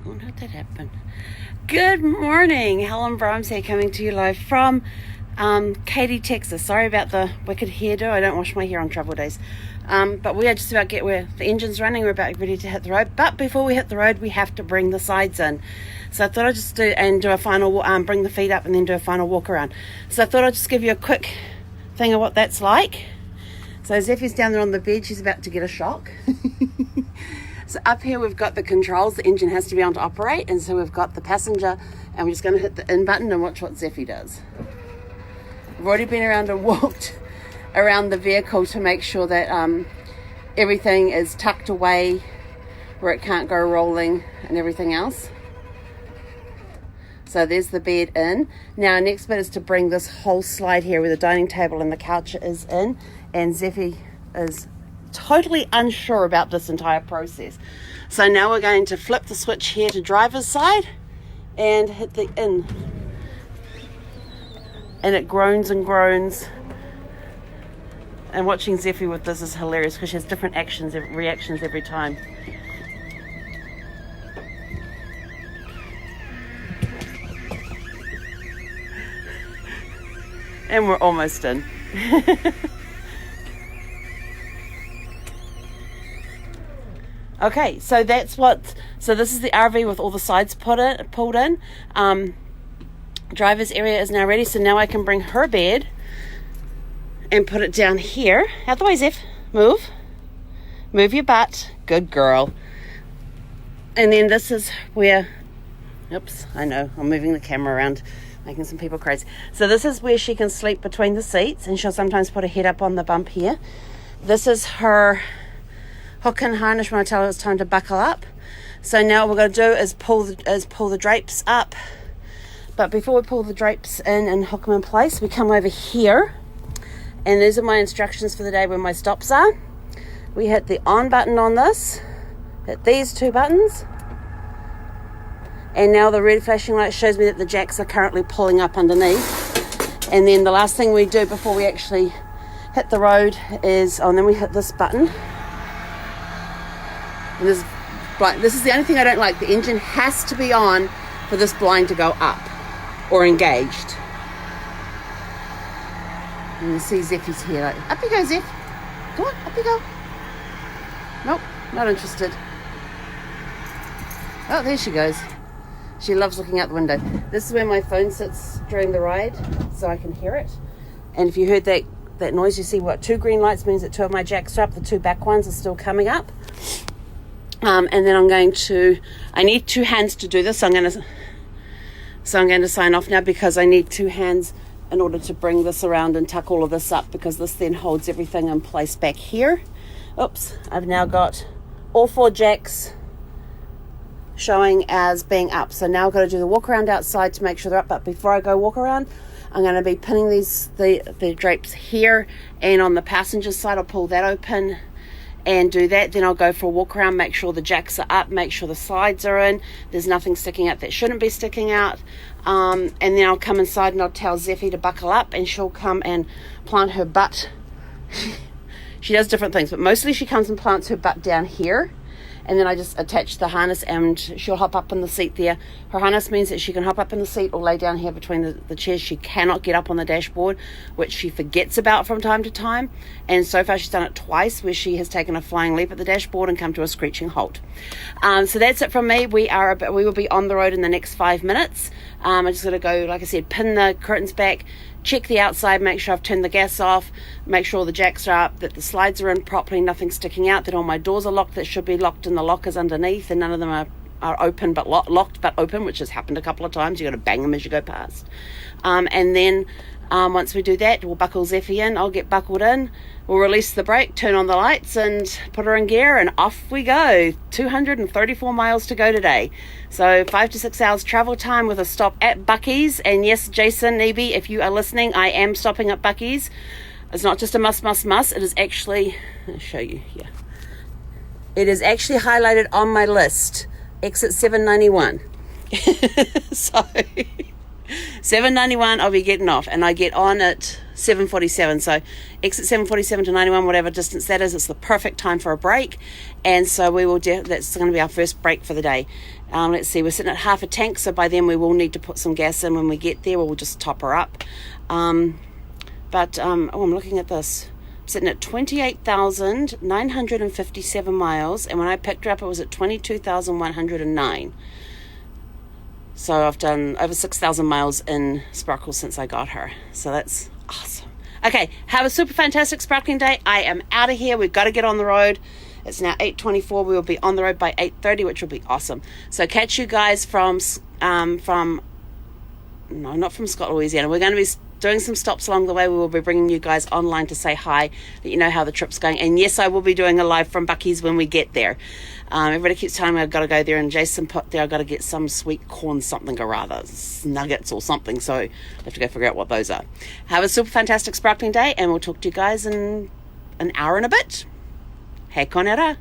on, how'd that happen? Good morning, Helen Brahms here, coming to you live from Katy, Texas. Sorry about the wicked hairdo. I don't wash my hair on travel days. But we are just about where the engine's running. We're about ready to hit the road. But before we hit the road, we have to bring the sides in. So I thought I'd just do a final, bring the feet up and then do a final walk around. So I thought I'd just give you a quick thing of what that's like. So Zeffie's down there on the bed. She's about to get a shock. So up here we've got the controls. The engine has to be on to operate. And so we've got the passenger, and we're just going to hit the in button and watch what Zeffie does. I've already been around and walked around the vehicle to make sure that everything is tucked away where it can't go rolling and everything else. So there's the bed in. Now next bit is to bring this whole slide here where the dining table and the couch is in, and Zeffie is totally unsure about this entire process. So now we're going to flip the switch here to driver's side and hit the in. And it groans and groans. And watching Zeffie with this is hilarious because she has different reactions every time. And we're almost in. Okay, so this is the RV with all the sides pulled in. Driver's area is now ready, so now I can bring her bed and put it down here. Out the way, Zeph. Move your butt. Good girl. And then this is where, oops, I know, I'm moving the camera around, making some people crazy. So this is where she can sleep between the seats, and she'll sometimes put her head up on the bump here. This is her hook and harness when I tell her it's time to buckle up. So now what we're going to do is pull the drapes up. But before we pull the drapes in and hook them in place, we come over here. And these are my instructions for the day where my stops are. We hit the on button on this, hit these two buttons, and now the red flashing light shows me that the jacks are currently pulling up underneath. And then the last thing we do before we actually hit the road is, and then we hit this button. And this is the only thing I don't like. The engine has to be on for this blind to go up or engaged. And you see Zeffie's here. Like, up you go, Zeff. Come on, up you go. Nope, not interested. Oh, there she goes. She loves looking out the window. This is where my phone sits during the ride, so I can hear it. And if you heard that noise, you see what 2 green lights means that 2 of my jacks are up. The 2 back ones are still coming up. And then I need 2 hands to do this. So I'm going to sign off now because I need 2 hands in order to bring this around and tuck all of this up, because this then holds everything in place back here. Oops, I've now got all 4 jacks showing as being up. So now I've got to do the walk around outside to make sure they're up. But before I go walk around, I'm going to be pinning the drapes here, and on the passenger side I'll pull that open and do that. Then I'll go for a walk around, make sure the jacks are up, make sure the slides are in, there's nothing sticking out that shouldn't be sticking out, and then I'll come inside and I'll tell Zeffie to buckle up, and she'll come and plant her butt. She does different things, but mostly she comes and plants her butt down here, and then I just attach the harness and she'll hop up in the seat there. Her harness means that she can hop up in the seat or lay down here between the chairs. She cannot get up on the dashboard, which she forgets about from time to time. And so far she's done it twice, where she has taken a flying leap at the dashboard and come to a screeching halt. So that's it from me. We will be on the road in the next 5 minutes. I just got to go, like I said, pin the curtains back, check the outside, make sure I've turned the gas off, make sure all the jacks are up, that the slides are in properly, nothing's sticking out, that all my doors are locked that should be locked, and the lockers underneath, and none of them are open but locked but open, which has happened a couple of times. You got to bang them as you go past. And then once we do that, we'll buckle Zeffie in. I'll get buckled in. We'll release the brake, turn on the lights, and put her in gear, and off we go. 234 miles to go today. So 5 to 6 hours travel time with a stop at Buc-ee's. And yes, Jason, Nebe, if you are listening, I am stopping at Buc-ee's. It's not just a must. It is actually, I'll show you here. It is actually highlighted on my list. Exit 791. So 791 I'll be getting off, and I get on at 7:47. So exit 7:47 to 91, whatever distance that is, it's the perfect time for a break. And so we will that's going to be our first break for the day. Let's see, we're sitting at half a tank, so by then we will need to put some gas in when we get there. We'll just top her up. I'm looking at this. I'm sitting at 28,957 miles, and when I picked her up, it was at 22,109. So I've done over 6,000 miles in Sparkle since I got her. So that's awesome. Okay, have a super fantastic sparkling day. I am out of here. We've got to get on the road. It's now 8:24. We will be on the road by 8:30, which will be awesome. So catch you guys not from Scotland, Louisiana. We're going to be doing some stops along the way. We will be bringing you guys online to say hi, let you know how the trip's going. And yes, I will be doing a live from Bucky's when we get there. Everybody keeps telling me I've got to go there, and Jason put there I've got to get some sweet corn something or rather, nuggets or something, so I have to go figure out what those are. Have a super fantastic sparkling day, and we'll talk to you guys in an hour and a bit. Hei konera.